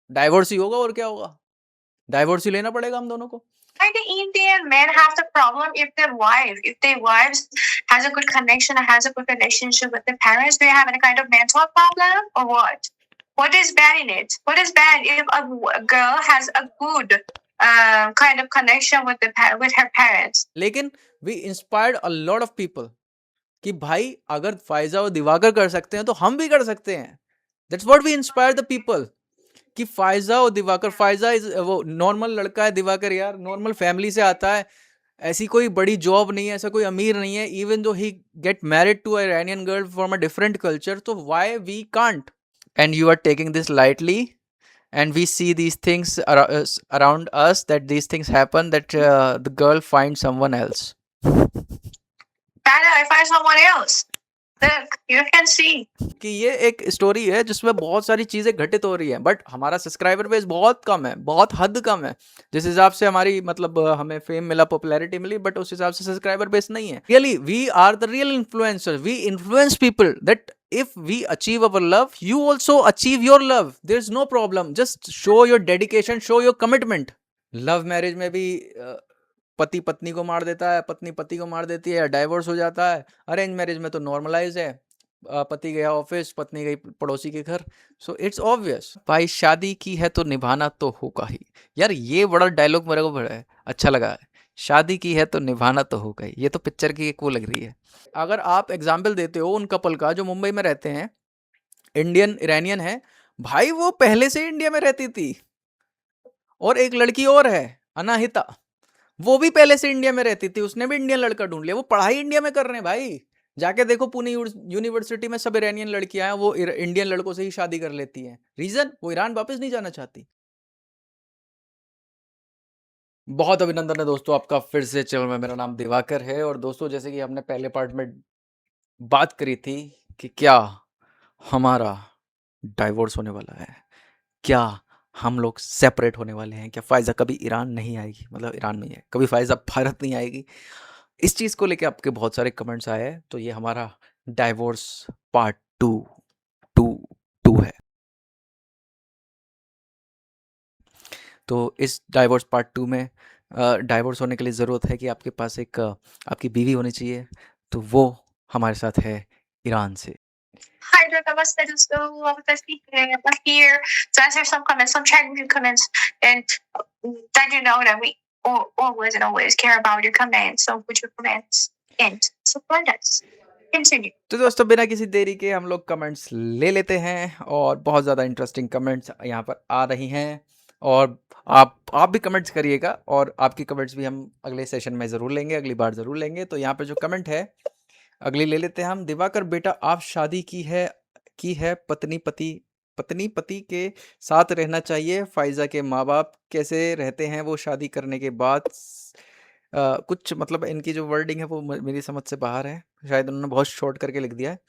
Divorce ही होगा और क्या होगा? डाइवोर्स ही लेना पड़ेगा हम दोनों को। Why the Indian men have the problem if their wives has a good connection or has a good relationship with their parents? Do you have any kind of mental problem or what? What is bad in it? What is bad if a girl has a good kind of connection with with her parents? लेकिन we inspired a lot of people कि भाई अगर फायजा और दिवाकर कर सकते हैं तो हम भी कर सकते हैं। That's what we inspire the people कि फायजा और दिवाकर, फायजा इज वो नॉर्मल लड़का है, दिवाकर यार नॉर्मल फैमिली से आता है, ऐसी कोई बड़ी जॉब नहीं है, ऐसा कोई अमीर नहीं है, even though he get married to iranian girl from a different culture, तो why we can't? And you are taking this lightly, and we see these things around us, that these things happen, that the girl finds someone else. Better I find someone else. Look, you can see. कि ये एक story है जिसमें बहुत सारी चीजें घटित हो रही हैं, बट हमारा सब्सक्राइबर बेस बहुत कम है, बहुत हद कम है। जिस हिसाब से हमारी मतलब हमें फेम मिला, पॉपुलैरिटी मिली, बट उस हिसाब से सब्सक्राइबर बेस नहीं है। Really we are the real influencer, we influence people that if we achieve our love, you also achieve your love. There's no problem, just show your dedication, show your commitment. Love marriage में भी पति पत्नी को मार देता है, पत्नी पति को मार देती है, डाइवोर्स हो जाता है। अरेंज मैरिज में तो नॉर्मलाइज है, पति गया ऑफिस, पत्नी गई पड़ोसी के घर। सो इट्स ऑब्वियस, भाई शादी की है तो निभाना तो होगा ही। यार ये बड़ा डायलॉग मेरे को बड़ा अच्छा लगा है, शादी की है तो निभाना तो होगा ही। ये तो पिक्चर की एक वो लग रही है। अगर आप एग्जाम्पल देते हो उन कपल का जो मुंबई में रहते हैं, इंडियन इरानियन है, भाई वो पहले से इंडिया में रहती थी, और एक लड़की और है अनाहिता, वो भी पहले से इंडिया में रहती थी, उसने भी इंडियन लड़का ढूंढ लिया, वो पढ़ाई इंडिया में कर रहे हैं भाई। जाके देखो पुणे यूनिवर्सिटी में सब इरानियन लड़कियां हैं, वो इंडियन लड़कों से ही शादी कर लेती हैं। रीजन, वो ईरान वापस नहीं जाना चाहती। बहुत अभिनंदन है दोस्तों आपका फिर से चैनल में। मेरा नाम दिवाकर है, और दोस्तों जैसे कि हमने पहले पार्ट में बात करी थी कि क्या हमारा डाइवोर्स होने वाला है, क्या हम लोग सेपरेट होने वाले हैं, क्या फ़ायज़ा कभी ईरान नहीं आएगी, मतलब ईरान में ही है, कभी फ़ायज़ा भारत नहीं आएगी। इस चीज़ को लेके आपके बहुत सारे कमेंट्स आए हैं, तो ये हमारा डाइवोर्स पार्ट 2 है। तो इस डाइवोर्स पार्ट 2 में डाइवोर्स होने के लिए ज़रूरत है कि आपके पास एक आपकी बीवी होनी चाहिए, तो वो हमारे साथ है ईरान से। Hi, namaste. So, I'm here to answer some comments, some challenging comments, and that you know that we always and always care about your comments. So, put your comments and support us. Continue. तो दोस्तों बिना किसी देरी के हम लोग comments ले लेते हैं, और बहुत ज़्यादा इंटरेस्टिंग कमेंट्स यहाँ पर आ रही हैं, और आप भी कमेंट्स करिएगा, और आपकी कमेंट्स भी हम अगले सेशन में ज़रूर लेंगे, अगली बार ज़रूर लेंगे। तो यहाँ पर जो कमेंट है अगली ले लेते हैं हम। दिवाकर बेटा, आप शादी की है, पत्नी पति के साथ रहना चाहिए। फायजा के माँ बाप कैसे रहते हैं वो शादी करने के बाद? कुछ मतलब इनकी जो वर्डिंग है वो मेरी समझ से बाहर है, शायद उन्होंने बहुत शॉर्ट करके लिख दिया है।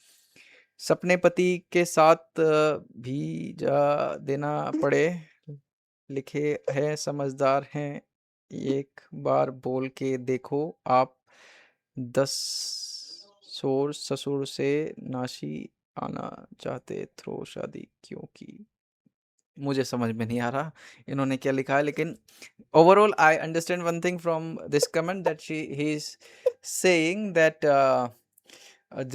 सपने पति के साथ भी जा देना पड़े, लिखे हैं, समझदार हैं, एक बार बोल के देखो आप। 10 ससुर से नाशी आना चाहते थ्रो शादी क्यों की? मुझे समझ में नहीं आ रहा इन्होंने क्या लिखा है, लेकिन overall I understand one thing from this comment, that he's saying that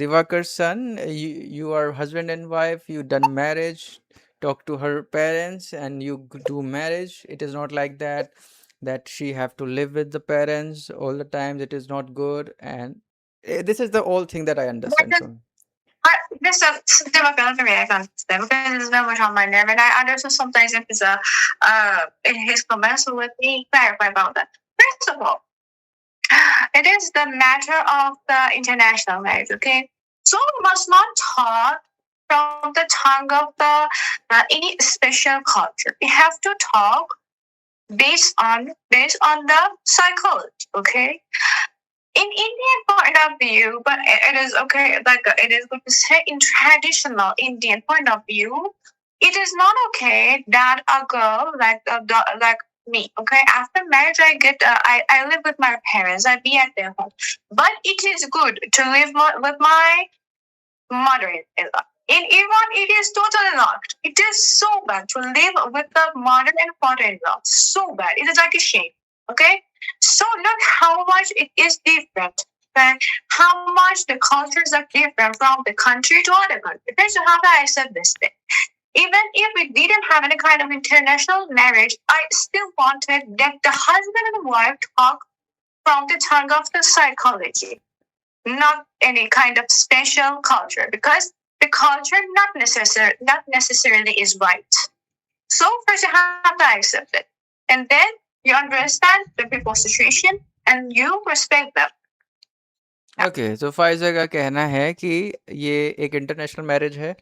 Divakar's son, you are husband and wife, you done marriage, talk to her parents and you do marriage. It is not like that she have to live with the parents all the time. It is not good, and this is the whole thing that I understand from. This is difficult for me, I can say, because it's very much on my nerve, and I understand sometimes if it's in his comments. So let me clarify about that. First of all, it is the matter of the international marriage, okay? So we must not talk from the tongue of the any special culture. We have to talk based on the psychology, okay? In Indian point of view, but it is okay, like it is good to say in traditional Indian point of view, it is not okay that a girl like me, okay, after marriage I get I live with my parents, I be at their home, but it is good to live with my mother-in-law. In Iran, it is totally locked. It is so bad to live with the mother and father-in-law. So bad. It is like a shame. Okay? So look how much it is different. Okay? How much the cultures are different from the country to other country. So how do I accept this thing? Even if we didn't have any kind of international marriage, I still wanted that the husband and wife talk from the tongue of the psychology, not any kind of special culture, because the culture not necessarily is right. So first you have to accept it, and then you understand the people's situation and you respect them. Okay, तो फ़ाइज़ा का कहना है कि ये एक international marriage है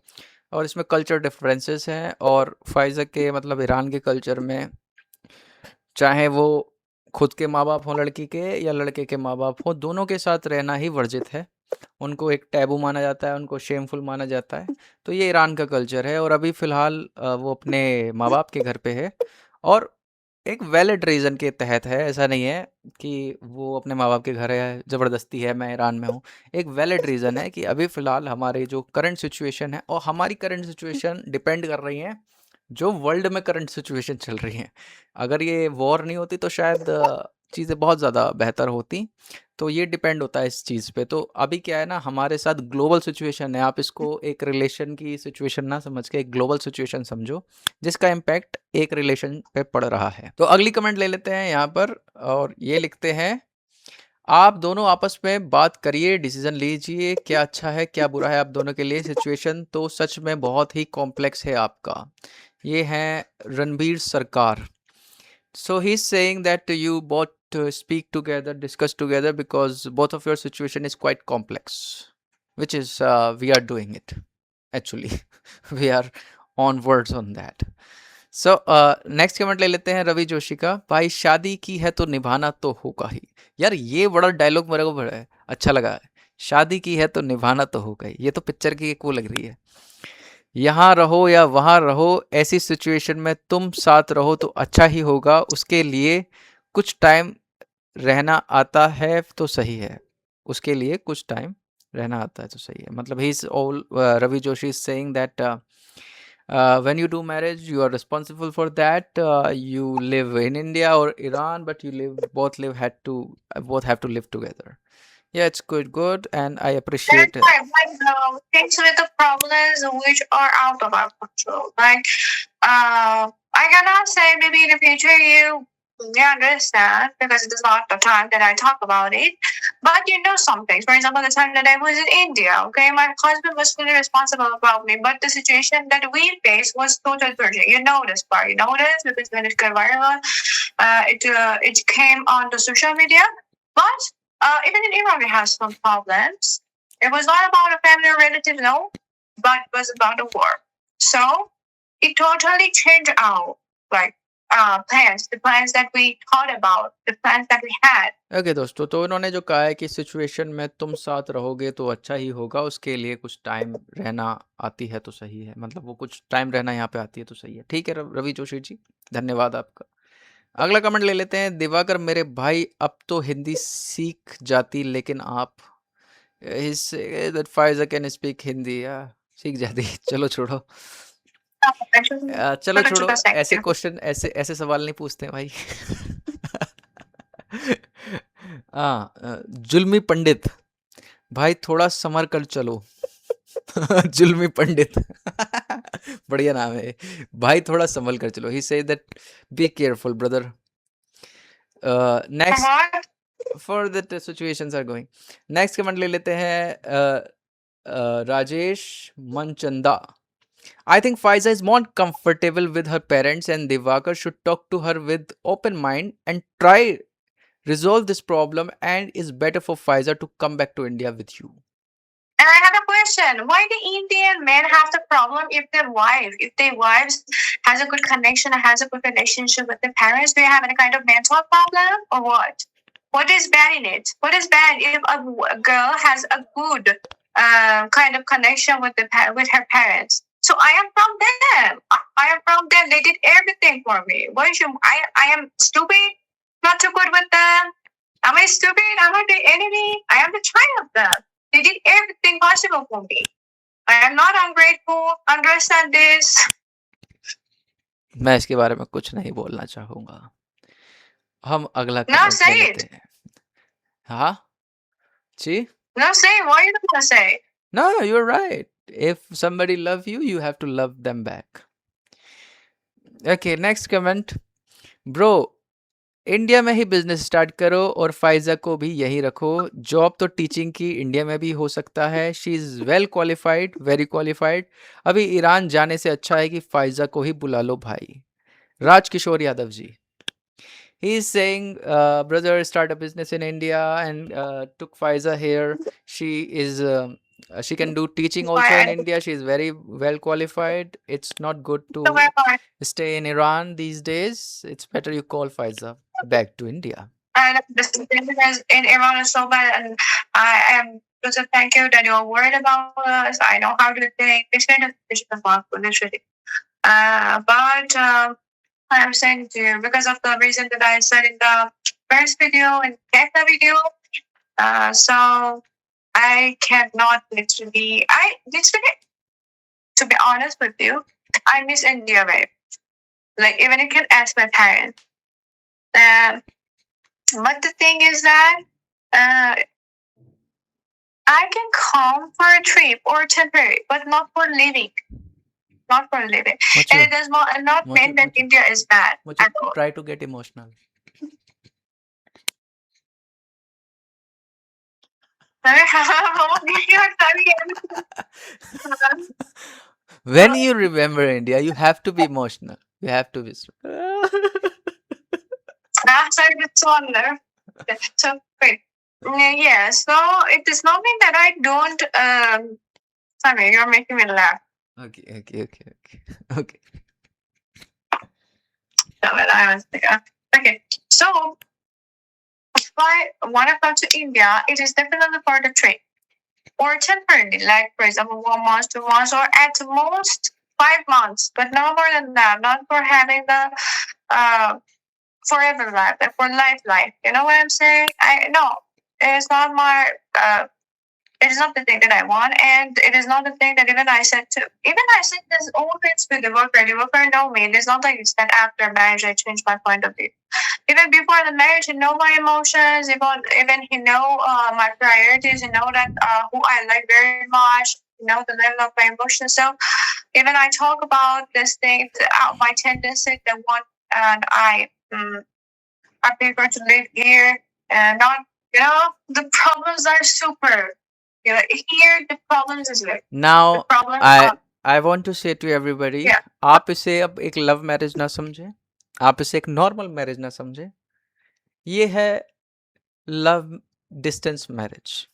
और इसमें कल्चर डिफरेंसेस हैं, और फ़ाइज़ा के मतलब ईरान के कल्चर में चाहे वो खुद के माँ-बाप हों लड़की के या लड़के के माँ-बाप हों, दोनों के साथ रहना ही वर्जित है। उनको एक टैबू माना जाता है, उनको शेमफुल माना जाता है। तो ये ईरान का कल्चर है, और अभी फ़िलहाल वो अपने माँ-बाप के घर पे है, और एक वैलिड रीज़न के तहत है। ऐसा नहीं है कि वो अपने माँ-बाप के घर है, ज़बरदस्ती है, मैं ईरान में हूँ। एक वैलिड रीज़न है कि अभी फ़िलहाल हमारी जो करंट सिचुएशन है, और हमारी करंट सिचुएशन डिपेंड कर रही है जो वर्ल्ड में करंट सिचुएशन चल रही है। अगर ये वॉर नहीं होती तो शायद चीज़ें बहुत ज़्यादा बेहतर होती। तो ये डिपेंड होता है इस चीज़ पे। तो अभी क्या है ना, हमारे साथ ग्लोबल सिचुएशन है। आप इसको एक रिलेशन की सिचुएशन ना समझ के एक ग्लोबल सिचुएशन समझो, जिसका इम्पैक्ट एक रिलेशन पे पड़ रहा है। तो अगली कमेंट ले लेते हैं यहाँ पर, और ये लिखते हैं, आप दोनों आपस में बात करिए, डिसीजन लीजिए, क्या अच्छा है क्या बुरा है आप दोनों के लिए। सिचुएशन तो सच में बहुत ही कॉम्प्लेक्स है आपका। ये हैं रणबीर सरकार। So he's saying that you both speak together, discuss together, because both of your situation is quite complex, which is we are doing it actually. We are onwards on that. So next comment ले लेते हैं रवि जोशी का। भाई शादी की है तो निभाना तो होगा ही। यार ये बड़ा डायलॉग मेरे को बड़ा अच्छा लगा है। शादी की है तो निभाना तो होगा ही, ये तो पिक्चर की एक वो लग रही है। यहाँ रहो या वहाँ रहो, ऐसी सिचुएशन में तुम साथ रहो तो अच्छा ही होगा, उसके लिए कुछ टाइम रहना आता है तो सही है। उसके लिए कुछ टाइम रहना आता है तो सही है। मतलब he is all, Ravi Joshi is saying that when you do marriage you are responsible for that. You live in India or Iran, but you both have to live together. Yeah, it's good, and I appreciate That's it. why things with the problems which are out of our control. Like, I cannot say maybe in the future you understand because it is not the time that I talk about it. But you know some things. For example, the time that I was in India, okay, my husband was fully responsible about me, but the situation that we faced was totally urgent. You know this part. You know this because when it got viral, it came on the social media. But even in Iran, we have some problems. It was not about a family or relative, no, but it was about a war. So it totally changed our like plans, the plans that we thought about, the plans that we had. Okay दोस्तों, तो इन्होंने जो कहा है कि situation में तुम साथ रहोगे तो अच्छा ही होगा, उसके लिए कुछ टाइम रहना आती है तो सही है। मतलब वो कुछ टाइम रहना यहाँ पे आती है तो सही है। ठीक है रवि जोशी जी, धन्यवाद आपका। अगला कमेंट ले लेते हैं। दिवाकर मेरे भाई, अब तो हिंदी सीख जाती, लेकिन आप फाइज़ा कैन स्पीक हिंदी, या सीख जाती। चलो छोड़ो, चलो छोड़ो, ऐसे क्वेश्चन ऐसे ऐसे सवाल नहीं पूछते हैं भाई। जुल्मी पंडित, भाई थोड़ा संभल कर चलो। जुल्मी पंडित। बढ़िया नाम है भाई, थोड़ा संभल कर चलो। He said that be careful brother. Next for that situations are going. Next comment ले लेते हैं Rajesh Manchanda. I think Faiza is more comfortable with her parents, and Divakar should talk to her with open mind and try resolve this problem, and is better for Faiza to come back to India with you. And I have a question. Why the Indian men have the problem if their wives has a good connection and has a good relationship with their parents? Do you have any kind of mental problem or what? What is bad in it? What is bad if a girl has a good kind of connection with her parents? So I am from them. I am from them. They did everything for me. Why should I am stupid? Not too good with them. Am I stupid? Am I the enemy? I am the child of them. They did everything possible for me. I am not ungrateful. Understand this. मैं इसके बारे में कुछ नहीं बोलना चाहूंगा। हम अगला No, कमेंट say ले it. लेते हैं। हाँ जी। No, say it. What are you gonna say? No, you're right. If somebody love you, you have to love them back. Okay, next comment. Bro, India में ही बिजनेस स्टार्ट करो और Pfizer को भी यही रखो। जॉब तो टीचिंग की India में भी हो सकता है। She is well qualified, very qualified. अभी ईरान जाने से अच्छा है कि फाइजा को ही बुला लो भाई। Rajkishore Yadav ji, he is saying, brother, start a business in India and took Faiza here. She is she can do teaching also in I India. She is very well qualified. It's not good so to very stay in Iran these days. It's better you call Faiza back to India. and the situation in Iran is so bad, and I am just a thank you that you're worried about us. I know how to think this kind of decision about literally. But I'm saying to you because of the reason that I said in the first video and get the video. So I cannot literally. I literally, to be honest with you, I miss India, babe. Like even you can ask my parents. But the thing is that I can come for a trip or temporary, but not for living. Not for living. And it does not mean that India is bad at all. Try to get emotional. When you remember India, you have to be emotional. You have to be. Sorry, it's on there. So wait. Yeah, so it does not mean that I don't. Sorry, you're making me laugh. Okay. Okay, so if I want to come to India, it is definitely for the trip or temporarily, like for example, 1 month, 2 months, or at most 5 months, but no more than that. Not for having the forever life, but for life. You know what I'm saying? I know it's not my. It is not the thing that I want, and it is not the thing that even I said this all things to the worker. The worker know me. It is not like it's that after marriage I changed my point of view. Even before the marriage, he know my emotions. Even he know my priorities. He know that who I like very much. He know the level of my emotions. So even I talk about this thing, my tendency, the one, and I prefer to live here and not. The problems are super. Here the problems is like now I want to say to everybody, आप इसे अब एक love marriage ना समझे, आप इसे एक normal marriage ना समझे, ये है love distance marriage.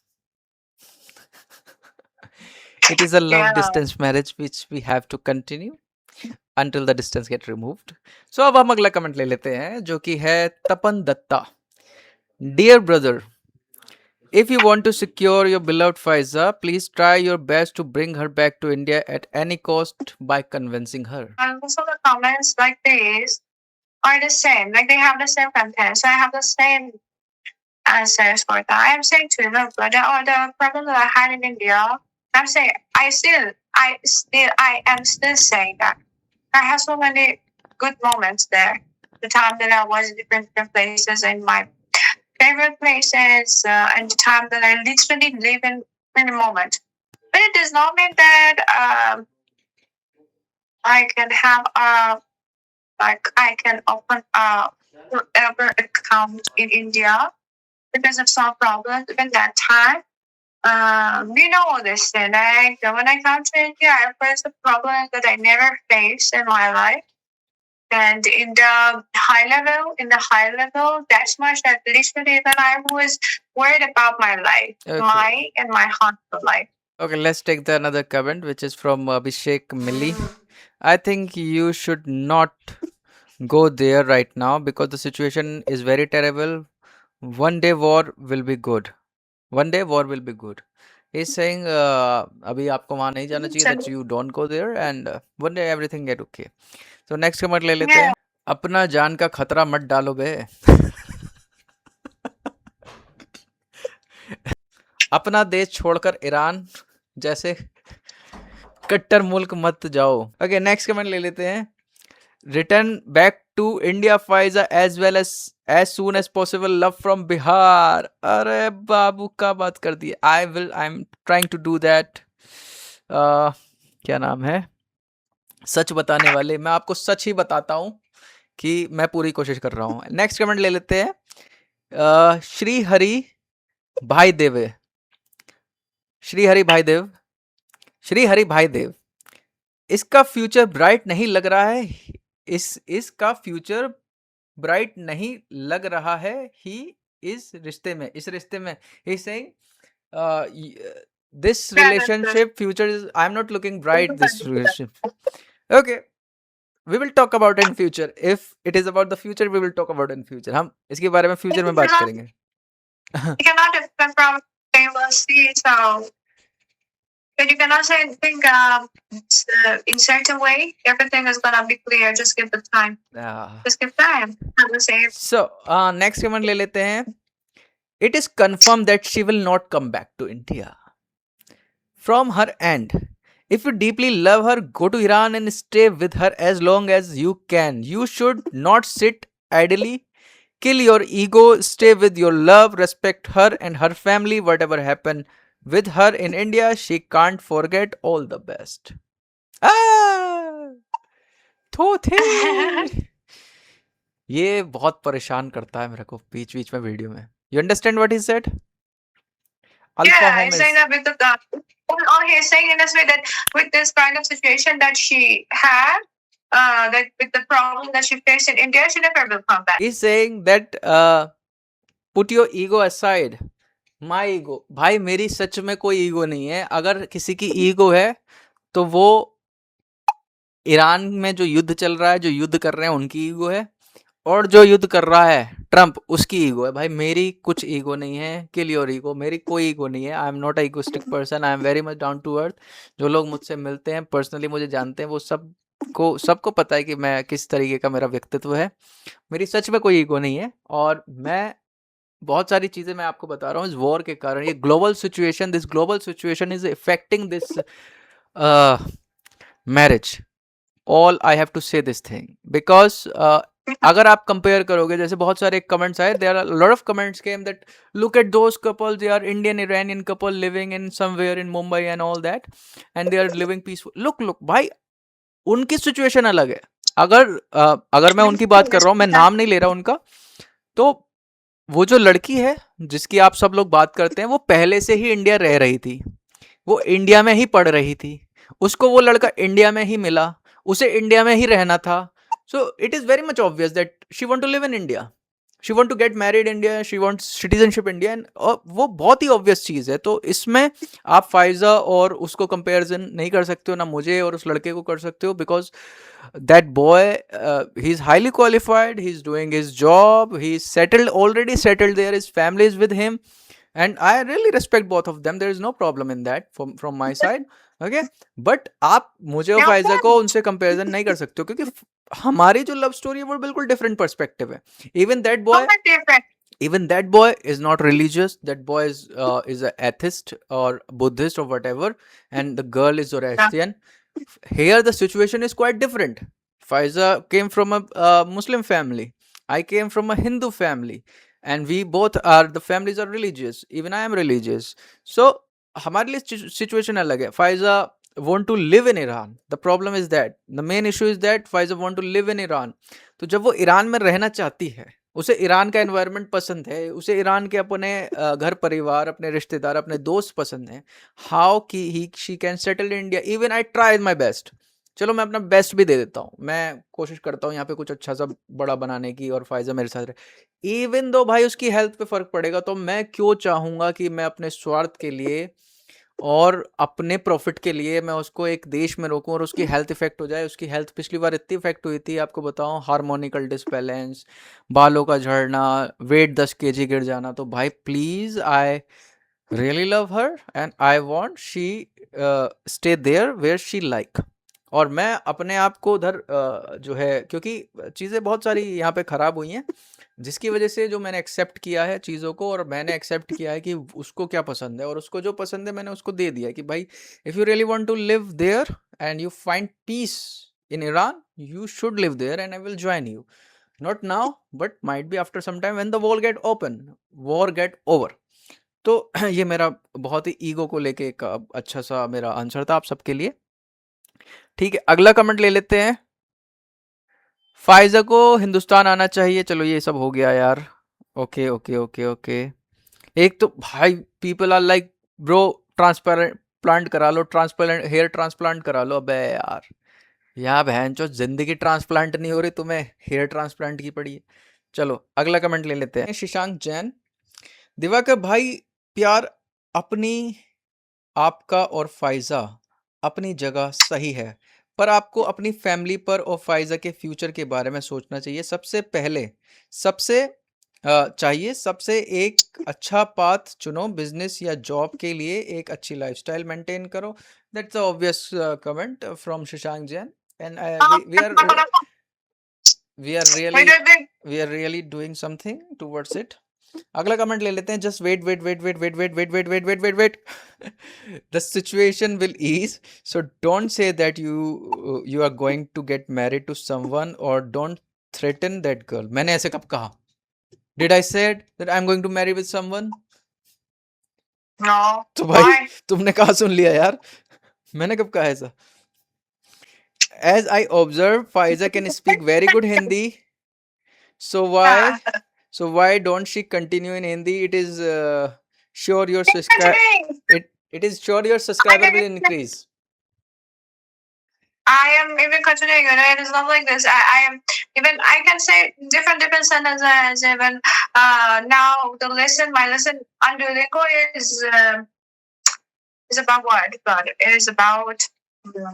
It is a love distance marriage which we have to continue until the distance get removed. So अब हम अगला कमेंट ले लेते हैं जो कि है तपन Dutta. Dear brother, if you want to secure your beloved Faiza, please try your best to bring her back to India at any cost by convincing her. And most of the comments like these are the same. Like they have the same content. So I have the same answers for that. I am saying to you, look, the problem that I had in India, I'm saying I am still saying that. I have so many good moments there. The time that I was in different places in my favorite places and the time that I literally live in the moment. But it does not mean that I can have I can open a whatever account in India because of some problems in that time. You know all this thing. When I come to India, I face a problem that I never faced in my life. And in the high level, that's much that literally even I was worried about my life, my husband life. Okay, let's take the another comment, which is from Abhishek Milli. I think you should not go there right now because the situation is very terrible. One day war will be good. He's saying अभी आपको वहाँ नहीं जाना चाहिए, that you don't go there and one day everything get okay. So next comment ले लेते हैं. अपना जान का खतरा मत डालो बे. अपना देश छोड़कर ईरान जैसे कट्टर मुल्क मत जाओ। ओके, नेक्स्ट कमेंट ले लेते हैं। Return back to India Faiza as well as soon as possible, love from Bihar. अरे बाबू का बात कर दी। I am trying to do that. क्या नाम है, सच बताने वाले। मैं आपको सच ही बताता हूँ कि मैं पूरी कोशिश कर रहा हूँ। नेक्स्ट कमेंट ले लेते हैं। श्री हरि भाई देव, श्री हरि भाई देव, श्री हरि भाई देव, इसका फ्यूचर ब्राइट नहीं लग रहा है। इसका फ्यूचर ब्राइट नहीं लग रहा है ही इस रिश्ते में, इस रिश्ते में। He saying this relationship future is, I am not looking bright this relationship. Okay, we will talk about in future. If it is about the future, we will talk about in future. हम इसके बारे में future में बात करेंगे। You cannot depend from family, so but you can also think in certain way everything is gonna be clear. Just give the time. Just give time. I will say. So next comment ले लेते हैं। It is confirmed that she will not come back to India. From her end, if you deeply love her, go to Iran and stay with her as long as you can. You should not sit idly. Kill your ego, stay with your love, respect her and her family, whatever happened with her in India, she can't forget. All the best. थोथे। ये बहुत परेशान करता है मेरे को बीच बीच में video में। You understand what he said? Alpha Yeah, home he's is, saying that with the he's saying in this way that with this kind of situation that she had, that with the problem that she faced in India, she never will come back. he's saying that put your ego aside. My ego, भाई मेरी सच में कोई ego नहीं है। अगर किसी की ego है तो वो ईरान में जो युद्ध चल रहा है, जो युद्ध कर रहे हैं उनकी ईगो है, और जो युद्ध कर रहा है ट्रम्प, उसकी ईगो है। भाई मेरी कुछ ईगो नहीं है। Kill your ego. मेरी कोई ईगो नहीं है। I am not a egoistic person. I am very much down to earth. जो लोग मुझसे मिलते हैं, पर्सनली मुझे जानते हैं, वो सबको पता है कि मैं किस तरीके का मेरा व्यक्तित्व है। मेरी सच में कोई ईगो नहीं है। और मैं बहुत सारी चीज़ें मैं आपको बता रहा हूँ इस वॉर के कारण। ये global situation, this global situation is affecting this marriage. All I have to say this thing because अगर आप कंपेयर करोगे, जैसे बहुत सारे कमेंट्स आए, there are lot of comments came that look at those couples, they are Indian Iranian couple living in somewhere in Mumbai and all that, and they are living peaceful. Look भाई, उनकी situation अलग है। अगर मैं उनकी बात कर रहा हूँ, मैं नाम नहीं ले रहा उनका, तो वो जो लड़की है जिसकी आप सब लोग बात करते हैं, वो पहले से ही इंडिया रह रही थी, वो इंडिया में ही पढ़ रही थी, उसको वो लड़का इंडिया में ही मिला, उसे इंडिया में ही रहना था। So it is very much obvious that she want to live in India, she want to get married India, she wants citizenship India, और वो बहुत ही ऑब्वियस चीज़ है। तो इसमें आप फाइजा और उसको कंपेरिजन नहीं कर सकते हो, ना मुझे और उस लड़के को कर सकते हो, because that boy, he's highly qualified, he's doing his job, he's settled, already settled there, his family is with him, and I really respect both of them. There is no problem in that from my side. Okay, but आप मुझे और Pfizer को उनसे comparison नहीं कर सकते हो, क्योंकि हमारी जो लव स्टोरी है वो बिल्कुल डिफरेंट पर्सपेक्टिव है। even that boy is not religious, that boy is a atheist or Buddhist or whatever, and the girl is Zoroastrian. Here the situation is quite different. Faiza came from a Muslim family, I came from a Hindu family, and we both are, the families are religious, even I am religious. So हमारे लिए situation अलग है। Faiza want to live in Iran. The problem is that the main issue is that Faiza want to live in Iran. तो जब वो Iran में रहना चाहती है, उसे ईरान का एनवायरनमेंट पसंद है, उसे ईरान के अपने घर परिवार, अपने रिश्तेदार, अपने दोस्त पसंद हैं, हाउ की she can settle in India. Even I try my best, चलो मैं अपना बेस्ट भी दे देता हूँ, मैं कोशिश करता हूँ यहाँ पे कुछ अच्छा सा बड़ा बनाने की, और फायजा मेरे साथ रहे। इवन दो भाई उसकी हेल्थ पे फर्क पड़ेगा, तो मैं क्यों चाहूँगा कि मैं अपने स्वार्थ के लिए और अपने प्रॉफिट के लिए मैं उसको एक देश में रोकूं और उसकी हेल्थ इफेक्ट हो जाए। उसकी हेल्थ पिछली बार इतनी इफेक्ट हुई थी, आपको बताऊं, हार्मोनिकल डिसबैलेंस, बालों का झड़ना, वेट 10 kg गिर जाना। तो भाई please, I really love her and I want she stay there where she like. और मैं अपने आप को उधर जो है, क्योंकि चीज़ें बहुत सारी यहाँ पे ख़राब हुई हैं, जिसकी वजह से जो मैंने एक्सेप्ट किया है चीज़ों को, और मैंने एक्सेप्ट किया है कि उसको क्या पसंद है, और उसको जो पसंद है मैंने उसको दे दिया है कि भाई, if you really want to live there and you find peace in Iran, you should live there and I will join you. Not now, but might be after some time when the war get over. तो ये मेरा बहुत ही ego को लेके एक अच्छा सा मेरा आंसर था आप सबके लिए। ठीक है, अगला कमेंट ले लेते हैं। फाइजा को हिंदुस्तान आना चाहिए। चलो ये सब हो गया यार। Okay okay okay okay. एक तो भाई people are like bro transparent plant करा लो, ट्रांसपेरेंट हेयर ट्रांसप्लांट करा लो। अबे यार, या बहन चो जिंदगी ट्रांसप्लांट नहीं हो रही, तुम्हें हेयर ट्रांसप्लांट की पड़ी है। चलो अगला कमेंट ले लेते हैं। शशांक जैन, दिवाकर भाई प्यार अपनी, आपका और फाइजा अपनी जगह सही है, पर आपको अपनी फैमिली पर और फाइजा के फ्यूचर के बारे में सोचना चाहिए। सबसे पहले सबसे एक अच्छा पाथ चुनो, बिजनेस या जॉब के लिए एक अच्छी लाइफस्टाइल मेंटेन करो। That's a obvious comment from Shashank Jain and we are really doing something towards it. अगला कमेंट ले लेते हैं। Just wait wait wait wait wait wait wait wait wait wait wait wait the situation will ease, so don't say that you are going to get married to someone और don't threaten that girl. मैंने ऐसे कब कहा? Did I said that I am going to marry with someone? No. तो भाई Why? तुमने कहा सुन लिया यार, मैंने कब कहा ऐसा? As I observe, Faiza can speak very good Hindi. So why don't she continue in Hindi? It is sure your it is sure your subscriber will increase. I am even continuing, it is not like this. I am even, I can say different sentences even. Now my lesson on Duolingo is about what? God, it is about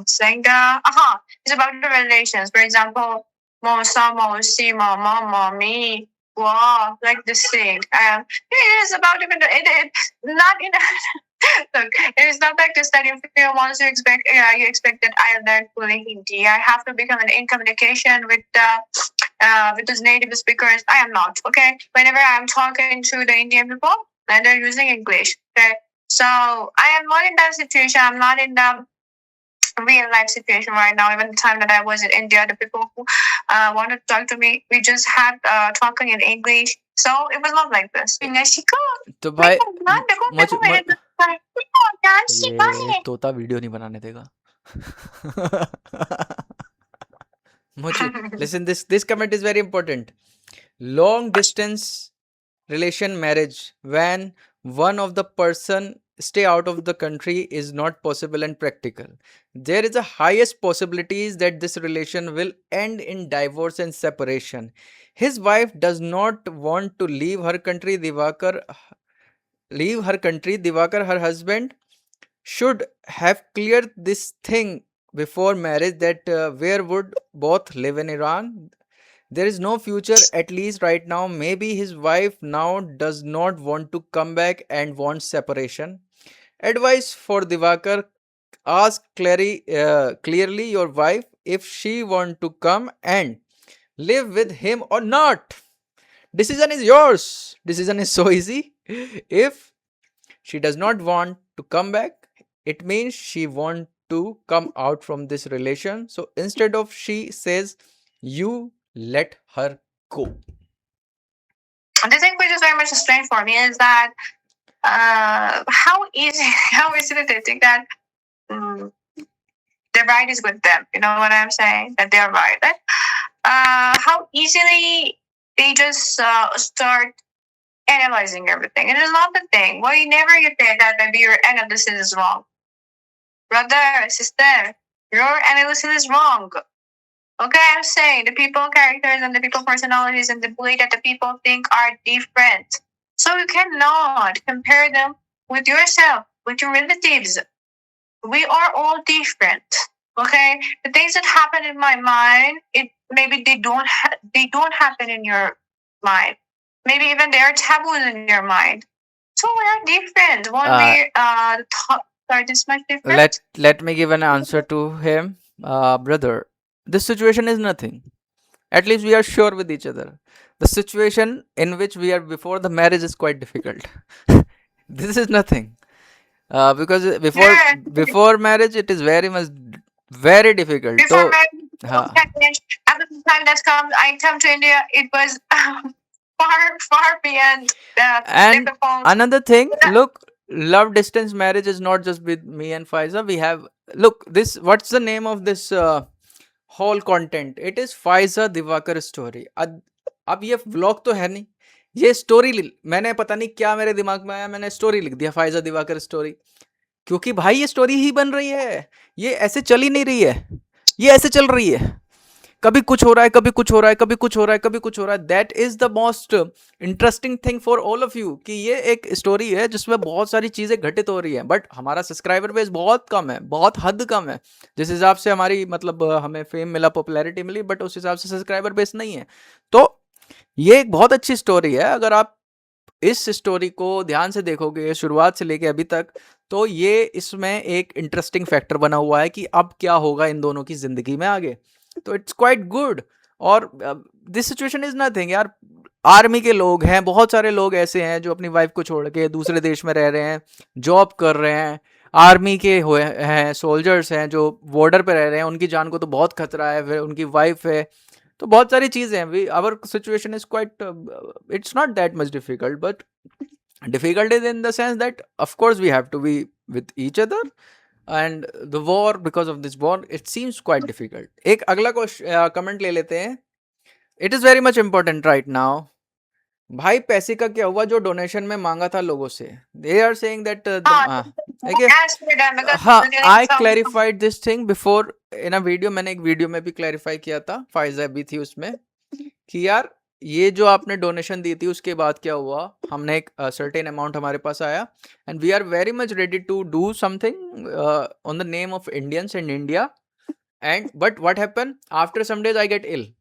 saying it's about the relations. For example, mo, samo, simo, mama, me, wow, like this thing. It is about even it not in look, it is not like this that if you want to expect you expect that I learn fully Hindi. I have to become in communication with those native speakers. I am not, okay? Whenever I'm talking to the Indian people and they're using English, okay? So I am not in that situation. I'm not in the real life situation right now. Even the time that I was in India, the people who wanted to talk to me, we just had talking in English. So it was not like this. तो भाई ये तोता video नहीं बनाने देगा। Listen, this comment is very important. Long distance relation marriage, when one of the person stay out of the country, is not possible and practical. There is a highest possibilities that this relation will end in divorce and separation. His wife does not want to leave her country. Divakar, her husband, should have cleared this thing before marriage, that where would both live in Iran. There is no future, at least right now. Maybe his wife now does not want to come back and wants separation. Advice for Divakar: ask clearly your wife if she want to come and live with him or not. Decision is yours. Decision is so easy. If she does not want to come back, it means she want to come out from this relation. So instead of she says, you let her go. The thing which is very much strange for me is that how easy did they think that the right is with them? You know what I'm saying? That they're right. How easily they just start analyzing everything. It is not the thing. Whenever you say that maybe your analysis is wrong, brother, sister, your analysis is wrong. Okay, I'm saying the people characters and the people personalities and the way that the people think are different. So you cannot compare them with yourself, with your relatives. We are all different. Okay, the things that happen in my mind, maybe they don't happen in your mind. Maybe even they are taboos in your mind. So we are different. When we thoughts are this much different. Let me give an answer to him. Brother, this situation is nothing. At least we are sure with each other. The situation in which we are before the marriage is quite difficult. This is nothing. Because before Yeah. before marriage it is very much very difficult. Before So, marriage, हाँ. after the time that I come to India, it was far beyond the And different phones. another thing, look, love distance marriage is not just with me and Faiza. We have, look, this, what's the name of this whole content? It is Faiza Divakar story. अब ये vlog तो है नहीं, ये story मैंने पता नहीं क्या मेरे दिमाग में आया, मैंने स्टोरी लिख दिया फाइजा दिवाकर स्टोरी। क्योंकि भाई ये स्टोरी ही बन रही है, ये ऐसे चल ही नहीं रही है, ये ऐसे चल रही है, कभी कुछ हो रहा है, कभी कुछ हो रहा है, कभी कुछ हो रहा है, कभी कुछ हो रहा है। That is the most interesting thing for all of you कि ये एक स्टोरी है जिसमें बहुत सारी चीजें घटित हो रही हैं, बट हमारा सब्सक्राइबर बेस बहुत कम है, बहुत हद कम है। जिस हिसाब से हमारी मतलब हमें फेम मिला, पॉपुलैरिटी मिली, बट उस हिसाब से सब्सक्राइबर बेस नहीं है। तो ये एक बहुत अच्छी स्टोरी है। अगर आप इस स्टोरी को ध्यान से देखोगे शुरुआत से लेके अभी तक, तो ये इसमें एक इंटरेस्टिंग फैक्टर बना हुआ है कि अब क्या होगा इन दोनों की जिंदगी में आगे। तो इट्स क्वाइट गुड। और दिस सिचुएशन इज नथिंग यार। आर्मी के लोग हैं, बहुत सारे लोग ऐसे हैं जो अपनी वाइफ को छोड़ के दूसरे देश में रह रहे हैं, जॉब कर रहे हैं। आर्मी के हुए हैं, सोल्जर्स हैं जो बॉर्डर पे रह रहे हैं, उनकी जान को तो बहुत खतरा है, फिर उनकी वाइफ है। तो बहुत सारी चीज़ें हैं। We our situation is quite, it's not that much difficult, but difficult is in the sense that of course we have to be with each other, and the war, because of this war, it seems quite difficult। एक अगला comment ले लेते हैं। It is very much important right now. भाई पैसे का क्या हुआ जो डोनेशन में मांगा था लोगों से? दे आर सेइंग दैट देखिए, Ask me that because हाँ, they're getting I some. Clarified this thing before in a video. मैंने एक वीडियो में भी क्लैरिफाई किया था, फाइजा भी थी उसमें, कि यार ये जो आपने डोनेशन दी थी उसके बाद क्या हुआ, हमने एक सर्टेन अमाउंट हमारे पास आया, and we are very much ready to do something on the name of Indians in India. And but what happen after some days, I get ill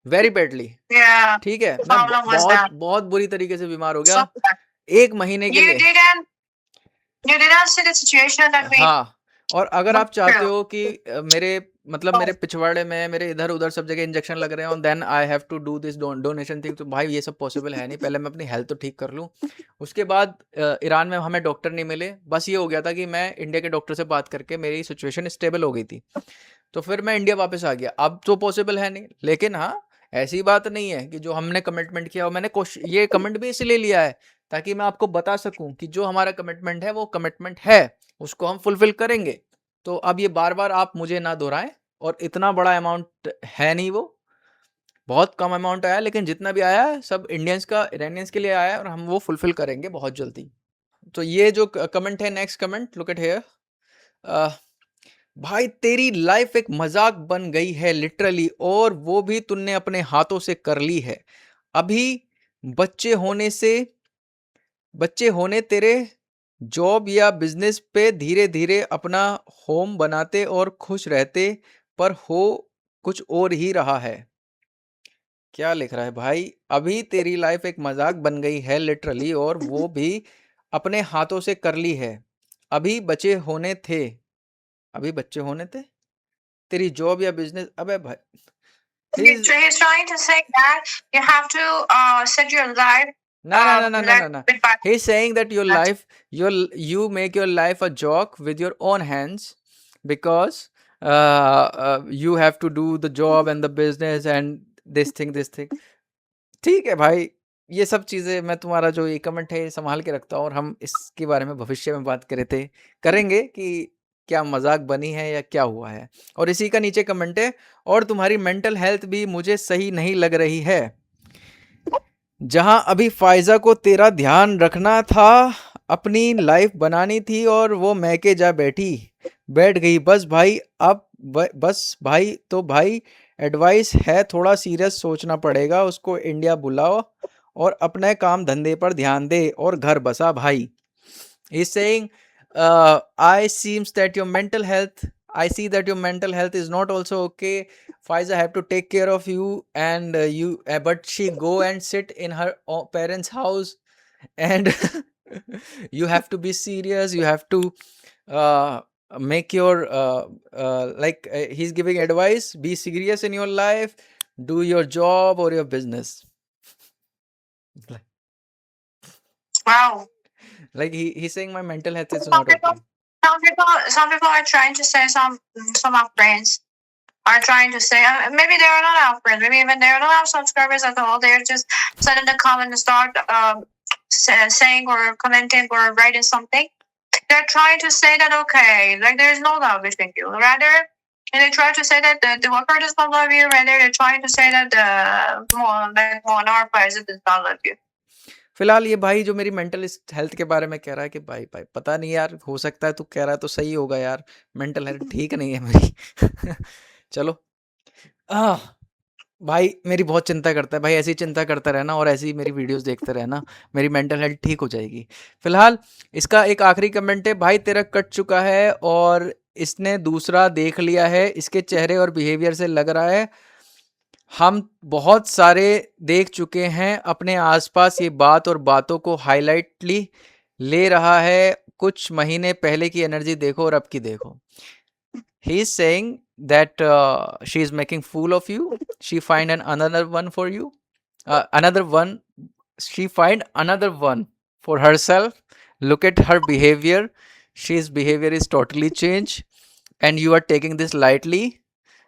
very badly. Yeah. ठीक है, मैं How long was बहुत that? बहुत बुरी तरीके से बीमार हो गया, So, 1 महीने के you लिए। didn't see the situation that we हाँ, और अगर आप went चाहते through. हो कि मेरे मतलब मेरे पिछवाड़े में, मेरे इधर-उधर सब जगह इंजेक्शन लग रहे हैं, then I have to do this donation thing, तो भाई ये सब पॉसिबल है नहीं। पहले मैं अपनी हेल्थ तो ठीक कर लूँ। उसके बाद ईरान में हमें डॉक्टर नहीं मिले। बस ये हो गया था कि मैं इंडिया के डॉक्टर से बात करके मेरी सिचुएशन स्टेबल हो गई थी। तो फिर मैं इंडिया वापस आ गया। अब तो पॉसिबल है नहीं, लेकिन हाँ, ऐसी बात नहीं है कि जो हमने कमिटमेंट किया, और मैंने ये कमेंट भी इसलिए लिया है ताकि मैं आपको बता सकूं कि जो हमारा कमिटमेंट है वो कमिटमेंट है, उसको हम फुलफिल करेंगे। तो अब ये बार-बार आप मुझे ना दोहराएं। और इतना बड़ा अमाउंट है नहीं, वो बहुत कम अमाउंट आया, लेकिन जितना भी आया है सब इंडियंस का, इरानियंस के लिए आया है, और हम वो फुलफिल करेंगे बहुत जल्दी। तो ये जो कमेंट है, next comment, look at here. भाई तेरी लाइफ एक मजाक बन गई है लिटरली, और वो भी तूने अपने हाथों से कर ली है। अभी बच्चे होने तेरे जॉब या बिजनेस पे धीरे धीरे अपना होम बनाते और खुश रहते, पर हो कुछ और ही रहा है। क्या लिख रहा है भाई? अभी तेरी लाइफ एक मजाक बन गई है लिटरली, और वो भी अपने हाथों से कर ली है। अभी बच्चे होने थे तेरी जॉब या बिजनेस, अबे भाई He's trying to say that you have to set your life. no. He's saying that you make your life a joke with your own hands, because you have to do the job and the business and this thing. ठीक है भाई, ये सब चीज़ें मैं तुम्हारा जो ये कमेंट है संभाल के रखता हूँ, और हम इसके बारे में भविष्य में बात करेंगे कि क्या मजाक बनी है या क्या हुआ है। और इसी का नीचे कमेंट है, और तुम्हारी मेंटल हेल्थ भी मुझे सही नहीं लग रही है। जहां अभी फाइजा को तेरा ध्यान रखना था, अपनी लाइफ बनानी थी, और वो मैके जा बैठ गई। बस भाई बस भाई, तो भाई एडवाइस है, थोड़ा सीरियस सोचना पड़ेगा। उसको इंडिया बुलाओ और अपने काम धंधे पर ध्यान दे और घर बसा भाई। He's saying, I seems that your mental health, I see that your mental health is not also okay. Faiza have to take care of you, and but she go and sit in her parents' house, and you have to be serious. You have to make your like he's giving advice, be serious in your life, do your job or your business. Wow. Like he's saying my mental health is Some not people, okay. some people are trying to say some of friends are trying to say maybe they are not our friends, maybe even they are not our subscribers at all. They're just sending a comment and start saying or commenting or writing something. They're trying to say that okay, like there's no love between you. Rather, and they try to say that the worker does not love you. Rather, they're trying to say that the monarch does not love you. फिलहाल ये भाई जो मेरी mental health के बारे में कह रहा है कि भाई भाई पता नहीं यार, हो सकता है तू कह रहा है तो सही होगा यार, मेंटल हेल्थ ठीक नहीं है मेरी। चलो भाई मेरी बहुत चिंता करता है भाई, ऐसी चिंता करता रहना और ऐसी मेरी वीडियोस देखते रहना, मेरी मेंटल हेल्थ ठीक हो जाएगी। फिलहाल इसका एक आखिरी कमेंट है, भाई तेरा कट चुका है और इसने दूसरा देख लिया है, इसके चेहरे और बिहेवियर से लग रहा है हम बहुत सारे देख चुके हैं, अपने आसपास ये बात और बातों को हाईलाइटली ले रहा है, कुछ महीने पहले की एनर्जी देखो और अब की देखो। He is saying that she is making fool of you, she find another one for you, another one, she find another one for herself. Look at her behavior, she's behavior is totally changed and you are taking this lightly,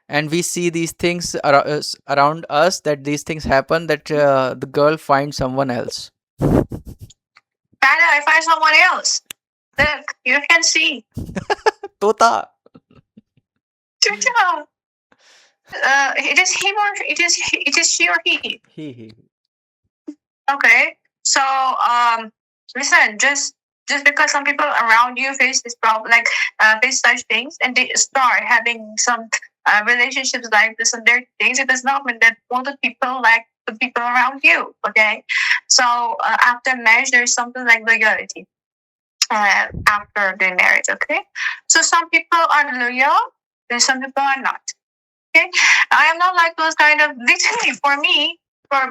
and we see these things around us, that these things happen, that the girl finds someone else. I find someone else. Look, you can see. Tota. It is him or it is she or he. He. Okay, so listen, just because some people around you face this problem, like face such things, and they start having some relationships like this and their things, it does not mean that all the people like the people around you. Okay, so after marriage, there's something like loyalty. After the marriage, okay, so some people are loyal, and some people are not. Okay, I am not like those kind of. Literally, for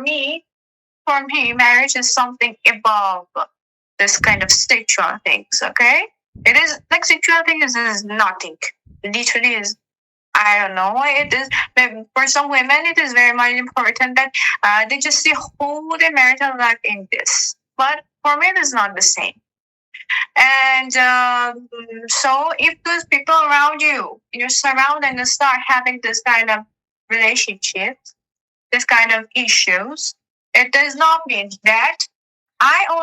me, marriage is something above this kind of sexual things. Okay, it is like sexual things is nothing. Literally is. I don't know. It is for some women. It is very much important that they just see whole their marital life in this. But for me, it is not the same. And so, if those people around you, your surroundings, start having this kind of relationships, this kind of issues, it does not mean that I am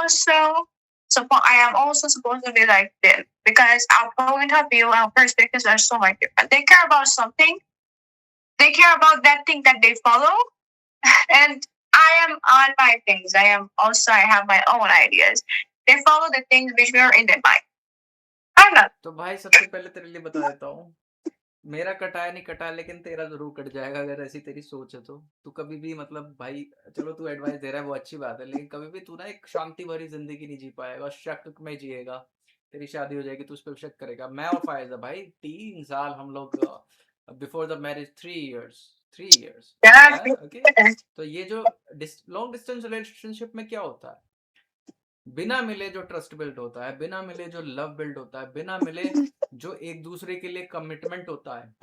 also supposed to be like them, because our point of view, our perspectives are so much different. They care about something. They care about that thing that they follow, and I am on my things. I have my own ideas. They follow the things which were in their mind. I'm not. तो भाई सबसे पहले तेरे लिए बता देता हूँ, मेरा कटाया नहीं कटा, लेकिन तेरा जरूर कट जाएगा अगर ऐसी तेरी सोच है तो। तू कभी भी मतलब भाई, चलो तू एडवाइस दे रहा है वो अच्छी बात है, लेकिन कभी भी तू ना एक शांति भरी जिंदगी नहीं जी पाएगा, शक में जिएगा। तेरी शादी हो जाएगी तो उस पर शक करेगा। मैं और फायजा भाई 3 साल हम लोग before the marriage 3 years। Okay, तो ये जो लॉन्ग डिस्टेंस रिलेशनशिप में क्या होता है, बिना मिले जो ट्रस्ट बिल्ड होता है, बिना मिले जो लव बिल्ड होता है, बिना मिले जो एक दूसरे के लिए कमिटमेंट होता है,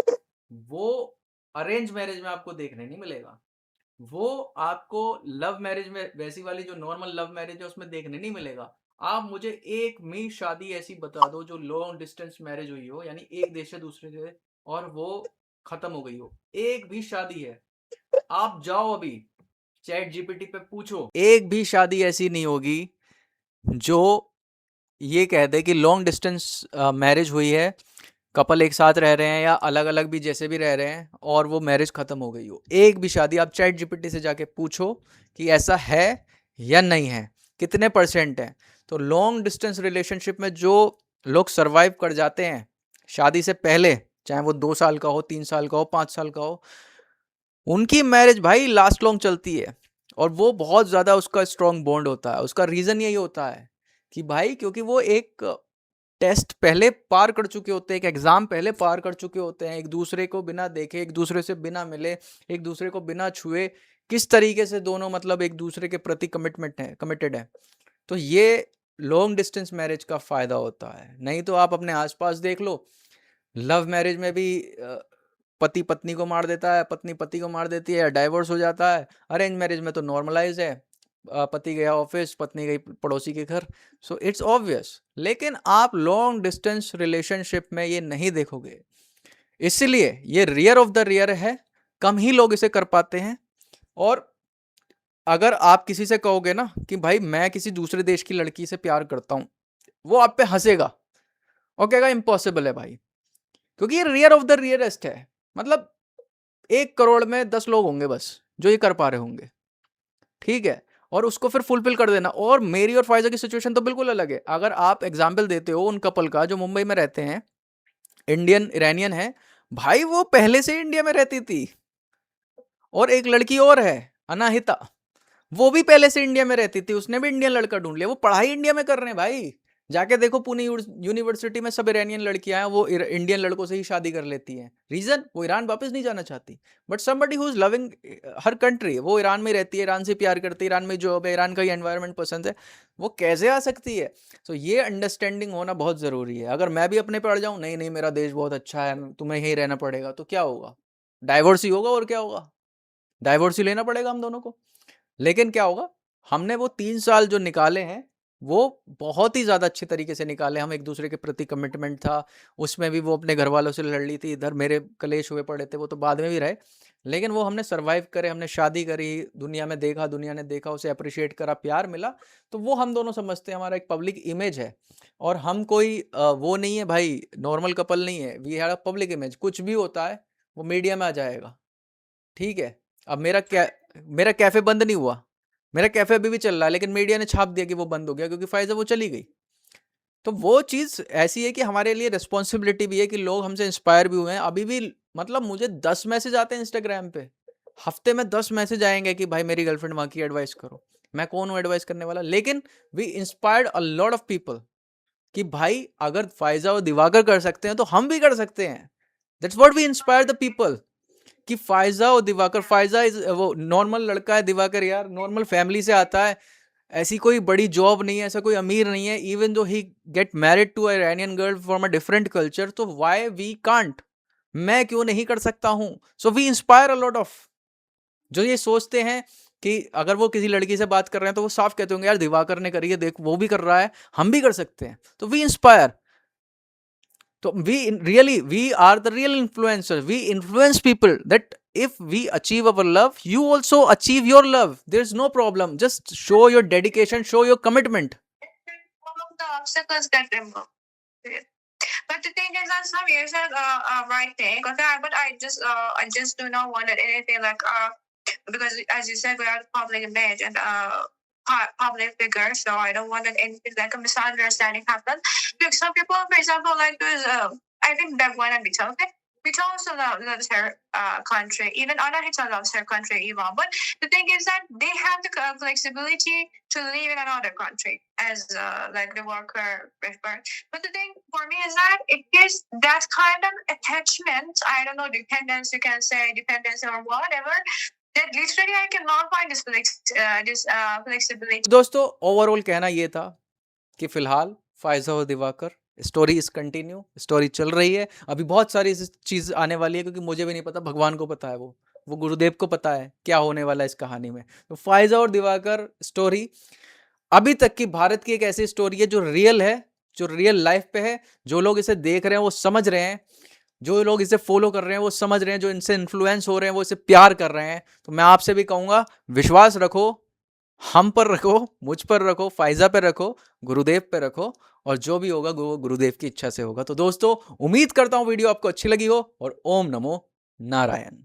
वो अरेंज मैरिज में आपको देखने नहीं मिलेगा। वो आपको लव मैरिज में, वैसी वाली जो नॉर्मल लव मैरिज है उसमें देखने नहीं मिलेगा। आप मुझे एक भी शादी ऐसी बता दो जो लॉन्ग डिस्टेंस मैरिज हुई हो, यानी एक देश से दूसरे से, और वो खत्म हो गई हो। एक भी शादी है, आप जाओ अभी चैट जीपीटी पे पूछो, एक भी शादी ऐसी नहीं होगी जो ये कह दे कि लॉन्ग डिस्टेंस मैरिज हुई है, कपल एक साथ रह रहे हैं या अलग अलग भी जैसे भी रह रहे हैं, और वो मैरिज खत्म हो गई हो। एक भी शादी, आप चैट जीपीटी से जाके पूछो कि ऐसा है या नहीं है, कितने % है। तो लॉन्ग डिस्टेंस रिलेशनशिप में जो लोग सर्वाइव कर जाते हैं शादी से पहले, चाहे वो 2 साल का हो, 3 साल का हो, 5 साल का हो, उनकी मैरिज भाई लास्ट लॉन्ग चलती है, और वो बहुत ज़्यादा उसका स्ट्रॉन्ग बॉन्ड होता है। उसका रीज़न यही होता है कि भाई क्योंकि वो एक टेस्ट पहले पार कर चुके होते हैं, एक एग्ज़ाम पहले पार कर चुके होते हैं, एक दूसरे को बिना देखे, एक दूसरे से बिना मिले, एक दूसरे को बिना छुए किस तरीके से दोनों मतलब एक दूसरे के प्रति कमिटेड है। तो ये लॉन्ग डिस्टेंस मैरिज का फ़ायदा होता है। नहीं तो आप अपने आसपास देख लो, लव मैरिज में भी पति पत्नी को मार देता है, पत्नी पति को मार देती है, डाइवोर्स हो जाता है। अरेंज मैरिज में तो नॉर्मलाइज है, पति गया ऑफिस, पत्नी गई पड़ोसी के घर, सो इट्स ऑब्वियस। लेकिन आप लॉन्ग डिस्टेंस रिलेशनशिप में ये नहीं देखोगे, इसलिए ये रेयर ऑफ द रेयर है, कम ही लोग इसे कर पाते हैं। और अगर आप किसी से कहोगे ना कि भाई मैं किसी दूसरे देश की लड़की से प्यार करता हूं, वो आप पे हंसेगा और कहेगा इम्पॉसिबल है भाई, क्योंकि ये रेयर ऑफ द रेयरेस्ट है। मतलब 1 करोड़ में 10 लोग होंगे बस जो ये कर पा रहे होंगे, ठीक है। और उसको फिर फुलफिल कर देना। और मेरी और फायजा की सिचुएशन तो बिल्कुल अलग है। अगर आप एग्जाम्पल देते हो उन कपल का जो मुंबई में रहते हैं, इंडियन इरानियन है भाई, वो पहले से इंडिया में रहती थी। और एक लड़की और है अनाहिता, वो भी पहले से इंडिया में रहती थी, उसने भी इंडियन लड़का ढूंढ लिया, वो पढ़ाई इंडिया में कर रहे हैं भाई। जाके देखो पुणे यूनिवर्सिटी में सब ईरानियन लड़कियां हैं, वो इंडियन लड़कों से ही शादी कर लेती हैं। रीजन, वो ईरान वापस नहीं जाना चाहती। But somebody who is loving her country, वो ईरान में रहती है, ईरान से प्यार करती है, ईरान में जॉब है, ईरान का ही एनवायरनमेंट पसंद है, वो कैसे आ सकती है? तो ये अंडरस्टैंडिंग होना बहुत जरूरी है। अगर मैं भी अपने पे अड़ जाऊं, नहीं नहीं मेरा देश बहुत अच्छा है, तुम्हें यहीं रहना पड़ेगा, तो क्या होगा? डाइवोर्स ही होगा, और क्या होगा? डाइवोर्स ही लेना पड़ेगा हम दोनों को। लेकिन क्या होगा, हमने वो 3 साल जो निकाले हैं वो बहुत ही ज़्यादा अच्छे तरीके से निकाले। हम एक दूसरे के प्रति कमिटमेंट था, उसमें भी वो अपने घर वालों से लड़ ली थी, इधर मेरे कलेश हुए पड़े थे, वो तो बाद में भी रहे, लेकिन वो हमने सरवाइव करे, हमने शादी करी, दुनिया में देखा, दुनिया ने देखा, उसे अप्रिशिएट करा, प्यार मिला। तो वो हम दोनों समझते हैं, हमारा एक पब्लिक इमेज है। और हम कोई वो नहीं है भाई, नॉर्मल कपल नहीं है, we have a public image. कुछ भी होता है वो मीडिया में आ जाएगा, ठीक है। अब मेरा कैफे बंद नहीं हुआ, मेरा कैफे अभी भी चल रहा है, लेकिन मीडिया ने छाप दिया कि वो बंद हो गया क्योंकि फायजा वो चली गई। तो वो चीज ऐसी है कि हमारे लिए रिस्पॉन्सिबिलिटी भी है कि लोग हमसे इंस्पायर भी हुए हैं। अभी भी मतलब मुझे 10 मैसेज आते हैं इंस्टाग्राम पे, हफ्ते में 10 मैसेज आएंगे कि भाई मेरी गर्लफ्रेंड वहां की एडवाइस करो। मैं कौन हूँ एडवाइस करने वाला? लेकिन we inspired a lot of people कि भाई अगर फायजा और दिवाकर कर सकते हैं तो हम भी कर सकते हैं। That's what we inspire the people कि फायजा और दिवाकर, फायजा इज वो नॉर्मल लड़का है, दिवाकर यार नॉर्मल फैमिली से आता है, ऐसी कोई बड़ी जॉब नहीं है, ऐसा कोई अमीर नहीं है, even though he get married to Iranian girl from a different culture, तो व्हाई वी कांट? मैं क्यों नहीं कर सकता हूं? So we inspire a lot of, जो ये सोचते हैं कि अगर वो किसी लड़की से बात कर रहे हैं तो वो साफ कहते होंगे यार दिवाकर ने करी है, देख वो भी कर रहा है, हम भी कर सकते हैं। तो we inspire. So we are the real influencers. We influence people that if we achieve our love, you also achieve your love. There's no problem. Just show your dedication, show your commitment. All of the obstacles get removed. But the thing is that some years are right thing. But I just do not want anything like because as you said we are public image and public figure, so I don't want that anything like a misunderstanding happen. Like some people, for example, like there's I think that one and Bito also loves her country. Even Anahita loves her country even. But the thing is that they have the flexibility to live in another country as like the worker prefer. But the thing for me is that it gives that kind of attachment. I don't know, dependence, you can say dependence or whatever. That literally I cannot find this flexibility. दोस्तों overall कहना ये था कि फिलहाल फायजा और Diwakar story is continue, story चल रही है। अभी बहुत सारी चीज आने वाली है क्योंकि मुझे भी नहीं पता, भगवान को पता है, वो गुरुदेव को पता है क्या होने वाला है इस कहानी में। तो फायजा और दिवाकर स्टोरी अभी तक की भारत की एक ऐसी स्टोरी है जो रियल है, जो रियल लाइफ पे है। जो लोग इसे देख रहे हैं वो समझ रहे हैं, जो लोग इसे फॉलो कर रहे हैं वो समझ रहे हैं, जो इनसे इन्फ्लुएंस हो रहे हैं वो इसे प्यार कर रहे हैं। तो मैं आपसे भी कहूंगा विश्वास रखो, हम पर रखो, मुझ पर रखो, फायजा पर रखो, गुरुदेव पे रखो, और जो भी होगा वो गुरुदेव की इच्छा से होगा। तो दोस्तों उम्मीद करता हूं वीडियो आपको अच्छी लगी हो, और ओम नमो नारायण।